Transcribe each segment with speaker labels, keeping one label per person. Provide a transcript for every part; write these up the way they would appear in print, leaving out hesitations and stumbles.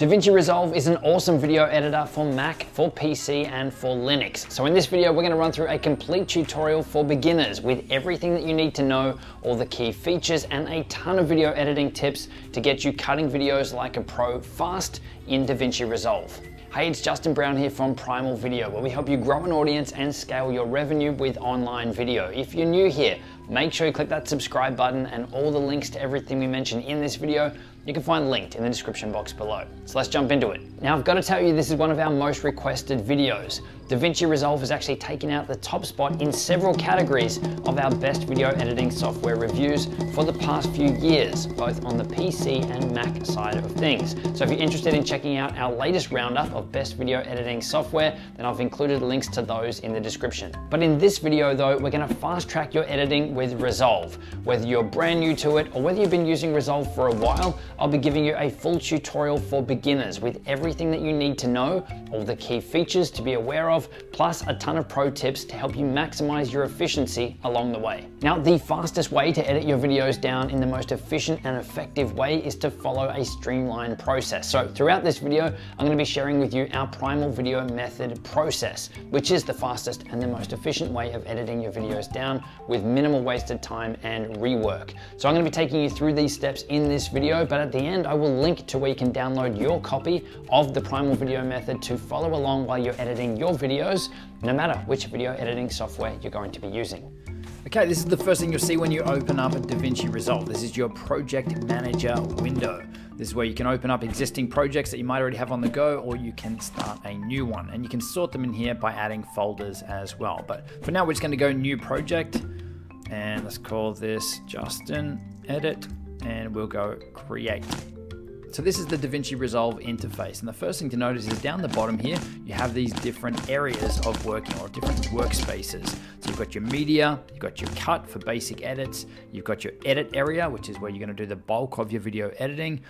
Speaker 1: DaVinci Resolve is an awesome video editor for Mac, for PC, and for Linux. So in this video, we're going to run through a complete tutorial for beginners with everything that you need to know, all the key features, and a ton of video editing tips to get you cutting videos like a pro fast in DaVinci Resolve. Hey, it's Justin Brown here from Primal Video, where we help you grow an audience and scale your revenue with online video. If you're new here, make sure you click that subscribe button, and all the links to everything we mentioned in this video you can find linked in the description box below. So let's jump into it. Now I've got to tell you, this is one of our most requested videos. DaVinci Resolve has actually taken out the top spot in several categories of our best video editing software reviews for the past few years, both on the PC and Mac side of things. So if you're interested in checking out our latest roundup of best video editing software, then I've included links to those in the description. But in this video though, we're going to fast track your editing with Resolve. Whether you're brand new to it or whether you've been using Resolve for a while, I'll be giving you a full tutorial for beginners with everything that you need to know, all the key features to be aware of, plus a ton of pro tips to help you maximize your efficiency along the way. Now, the fastest way to edit your videos down in the most efficient and effective way is to follow a streamlined process. So throughout this video, I'm going to be sharing with you our Primal Video method process, which is the fastest and the most efficient way of editing your videos down with minimal wasted time and rework. So I'm going to be taking you through these steps in this video, but at the end, I will link to where you can download your copy of the Primal Video method to follow along while you're editing your videos, no matter which video editing software you're going to be using.
Speaker 2: Okay, this is the first thing you'll see when you open up DaVinci Resolve. This is your project manager window. This is where you can open up existing projects that you might already have on the go, or you can start a new one. And you can sort them in here by adding folders as well. But for now, we're just going to go new project, and let's call this Justin Edit, and we'll go create. So this is the DaVinci Resolve interface, and the first thing to notice is down the bottom here, you have these different areas of working, or different workspaces. So you've got your media, you've got your cut for basic edits, you've got your edit area, which is where you're going to do the bulk of your video editing.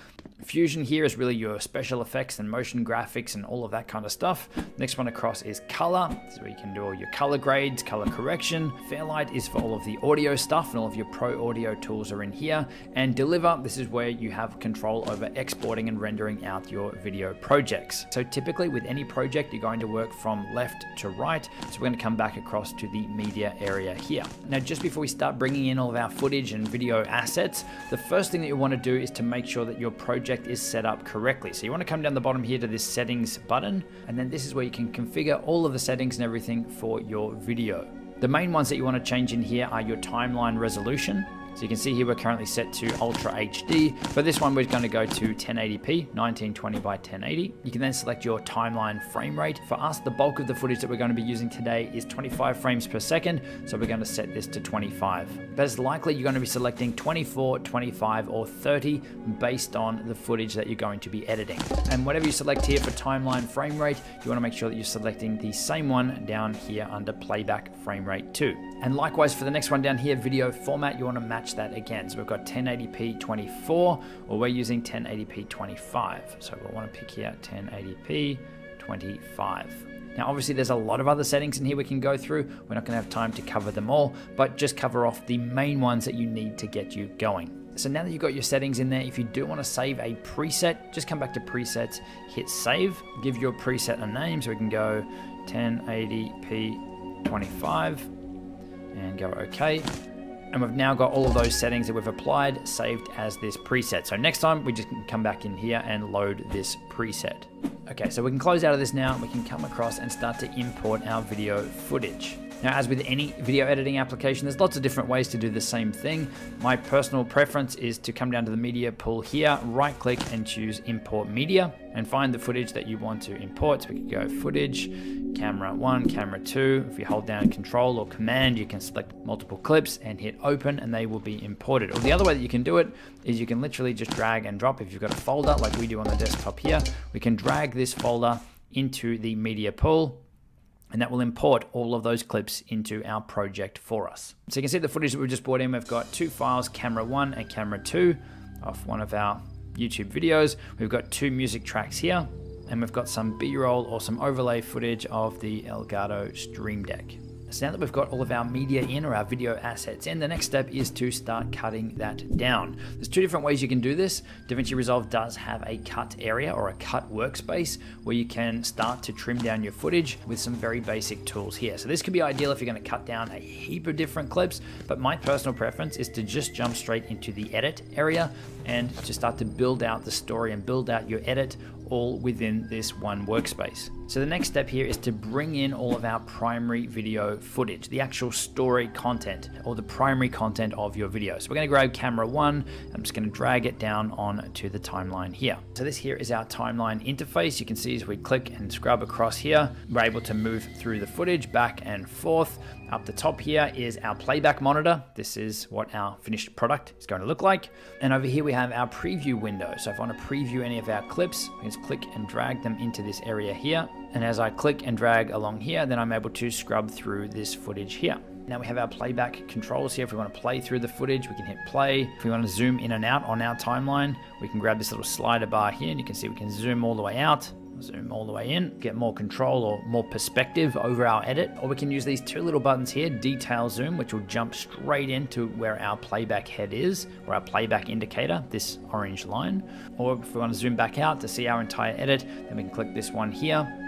Speaker 2: Fusion here is really your special effects and motion graphics and all of that kind of stuff. Next one across is color. This is where you can do all your color grades, color correction. Fairlight is for all of the audio stuff, and all of your pro audio tools are in here. And deliver, this is where you have control over exporting and rendering out your video projects. So typically with any project, you're going to work from left to right. So we're going to come back across to the media area here. Now, just before we start bringing in all of our footage and video assets, the first thing that you want to do is to make sure that your project is set up correctly. So you want to come down the bottom here to this settings button, and then this is where you can configure all of the settings and everything for your video. The main ones that you want to change in here are your timeline resolution. So you can see here we're currently set to Ultra HD. For this one, we're going to go to 1080p, 1920 by 1080. You can then select your timeline frame rate. For us, the bulk of the footage that we're going to be using today is 25 frames per second. So we're going to set this to 25. But it's likely you're going to be selecting 24, 25, or 30 based on the footage that you're going to be editing. And whatever you select here for timeline frame rate, you want to make sure that you're selecting the same one down here under playback frame rate 2. And likewise for the next one down here, video format, you want to match that again. So we've got 1080p 24, or we're using 1080p 25. So we'll want to pick here 1080p 25. Now, obviously there's a lot of other settings in here we can go through. We're not going to have time to cover them all, but just cover off the main ones that you need to get you going. So now that you've got your settings in there, if you do want to save a preset, just come back to presets, hit save, give your preset a name. So we can go 1080p 25 and go OK. And we've now got all of those settings that we've applied saved as this preset. So next time we just can come back in here and load this preset. Okay, so we can close out of this now. We can come across and start to import our video footage. Now, as with any video editing application, there's lots of different ways to do the same thing. My personal preference is to come down to the media pool here, right click and choose import media, and find the footage that you want to import. So we can go footage, camera 1, camera 2. If you hold down control or command, you can select multiple clips and hit open, and they will be imported. Or the other way that you can do it is you can literally just drag and drop. If you've got a folder like we do on the desktop here, we can drag this folder into the media pool, and that will import all of those clips into our project for us. So you can see the footage that we just brought in. We've got two files, camera 1 and camera 2 of one of our YouTube videos. We've got two music tracks here, and we've got some B-roll or some overlay footage of the Elgato Stream Deck. So now that we've got all of our media in, or our video assets in, the next step is to start cutting that down. There's two different ways you can do this. DaVinci Resolve does have a cut area or a cut workspace where you can start to trim down your footage with some very basic tools here. So this could be ideal if you're going to cut down a heap of different clips, but my personal preference is to just jump straight into the edit area and to start to build out the story and build out your edit all within this one workspace. So the next step here is to bring in all of our primary video footage, the actual story content or the primary content of your video. So we're going to grab camera 1. I'm just going to drag it down onto the timeline here. So this here is our timeline interface. You can see as we click and scrub across here, we're able to move through the footage back and forth. Up the top here is our playback monitor. This is what our finished product is going to look like. And over here we have our preview window. So if I want to preview any of our clips, I can just click and drag them into this area here. And as I click and drag along here, then I'm able to scrub through this footage here. Now we have our playback controls here. If we want to play through the footage, we can hit play. If we want to zoom in and out on our timeline, we can grab this little slider bar here, and you can see we can zoom all the way out, zoom all the way in, get more control or more perspective over our edit. Or we can use these two little buttons here, detail zoom, which will jump straight into where our playback head is, or our playback indicator, this orange line. Or if we want to zoom back out to see our entire edit, then we can click this one here.